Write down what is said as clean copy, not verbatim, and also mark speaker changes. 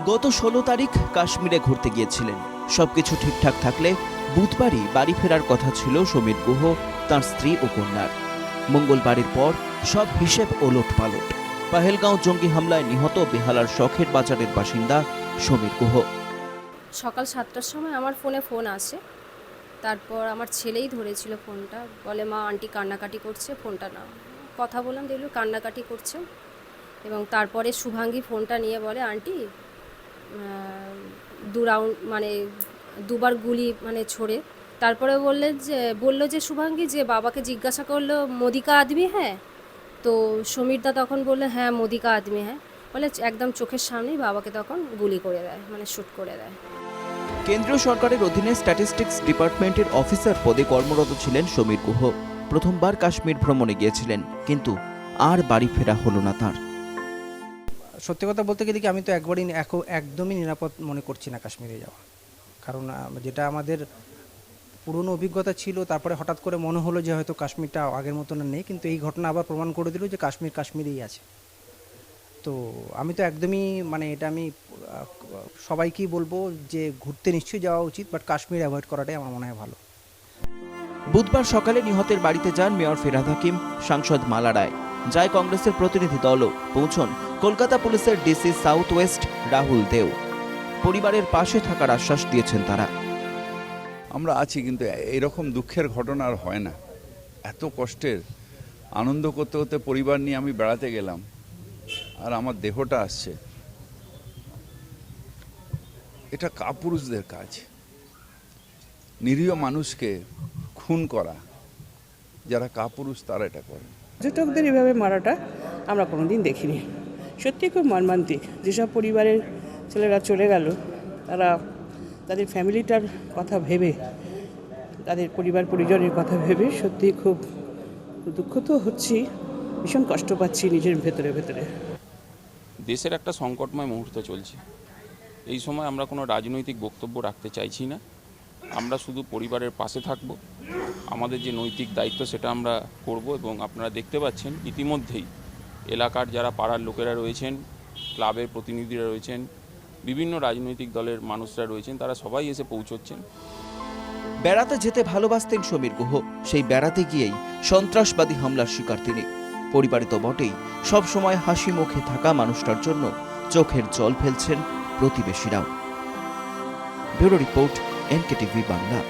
Speaker 1: গত 16 তারিখ কাশ্মীরে ঘুরতে গিয়েছিলেন। সবকিছু ঠিকঠাক থাকলে বুধবারই বাড়ি ফেরার কথা ছিল সমীর গুহ, তার স্ত্রী ও কন্যার। মঙ্গলবারের পর সব হিসেব ওলটপালট। পাহেলগাঁও জঙ্গি হামলায় নিহত বেহালার শখের বাজারের বাসিন্দা সমীর গুহ।
Speaker 2: সকাল 7টার সময় আমার ফোন আসে। তারপর আমার ছেলেই ধরেছিল ফোনটা, বলে মা আন্টি কান্নাকাটি করছে, ফোনটা নাও। কথা বললাম, দেখলো কান্নাকাটি করছে। এবং তারপরে শুভাঙ্গী ফোনটা নিয়ে বলে আন্টি 2 রাউন্ড মানে 2বার গুলি ছোড়ে। তারপরে বললো যে শুভাঙ্গী যে বাবাকে জিজ্ঞাসা করলো মোদি কা আদমি হ্যাঁ, তো সমীরদা তখন বললো হ্যাঁ মোদি কা আদমি হ্যাঁ, বলে একদম চোখের সামনেই বাবাকে তখন গুলি করে দেয়, শ্যুট করে দেয়।
Speaker 1: কেন্দ্রীয় সরকারের অধীনে স্ট্যাটিস্টিক্স ডিপার্টমেন্টের অফিসার পদে কর্মরত ছিলেন সমীর গুহ। প্রথমবার কাশ্মীর ভ্রমণে গিয়েছিলেন, কিন্তু আর বাড়ি ফেরা হলো না তার।
Speaker 3: সত্যি কথা বলতে গেলে কি আমি তো একদমই নিরাপদ মনে করছি না কাশ্মীরে যাওয়া। কারণ যেটা আমাদের পুরনো অভিজ্ঞতা ছিল, তারপরে হঠাৎ করে মনে হলো যে হয়তো কাশ্মীরটা আগের মতন নেই, কিন্তু এই ঘটনা আবার প্রমাণ করে দিল যে কাশ্মীরেই আছে। তো আমি তো একদমই এটা আমি সবাইকেই বলবো যে ঘুরতে নিশ্চয়ই যাওয়া উচিত, বাট কাশ্মীর অ্যাভয়েড করাটাই আমার মনে হয় ভালো।
Speaker 1: বুধবার সকালে নিহতের বাড়িতে যান মেয়র ফিরহাদ হাকিম, সাংসদ মালা রায়, যায় কংগ্রেসের প্রতিনিধি দলও, পৌঁছন কলকাতা পুলিশের ডিসি সাউথ ওয়েস্ট রাহুল দেও। পরিবারের পাশে থাকার আশ্বাস দিয়েছেন তারা।
Speaker 4: আমরা আছি, কিন্তু এরকম দুঃখের ঘটনা আর হয় না। এত কষ্টের আনন্দ করতে করতে পরিবার নিয়ে আমি বেড়াতে গেলাম, আর আমার দেহটা আসছে। এটা কাপুরুষদের কাজ, নিরীহ মানুষকে খুন করা। যারা কাপুরুষ তারা এটা করে।
Speaker 5: পর্যটকদের এভাবে মারাটা আমরা কোনোদিন দেখিনি। সত্যি খুব মর্মান্তিক। যেসব পরিবারের ছেলেরা চলে গেল, তারা তাদের ফ্যামিলিটার কথা ভেবে, তাদের পরিবার পরিজনের কথা ভেবে সত্যি খুব দুঃখ তো হচ্ছি, ভীষণ কষ্ট পাচ্ছি নিজের ভেতরে।
Speaker 6: দেশের একটা সংকটময় মুহূর্ত চলছে। এই সময় আমরা কোনো রাজনৈতিক বক্তব্য রাখতে চাইছি না। আমরা শুধু পরিবারের পাশে থাকব, আমাদের যে নৈতিক দায়িত্ব সেটা আমরা করব। এবং আপনারা দেখতে পাচ্ছেন ইতিমধ্যেই এলাকার যারা পাড়ার লোকেরা রয়েছেন, ক্লাবের প্রতিনিধিরা রয়েছেন, বিভিন্ন রাজনৈতিক দলের মানুষরা রয়েছেন, তারা সবাই এসে পৌঁছচ্ছেন।
Speaker 1: বেড়াতে যেতে ভালোবাসতেন সমীর গুহ। সেই বেড়াতে গিয়েই সন্ত্রাসবাদী হামলার শিকার তিনি। পরিবারে তো বটেই, সবসময় হাসি মুখে থাকা মানুষটার জন্য চোখের জল ফেলছেন প্রতিবেশীরাও। Bureau report, NKTV Bangla.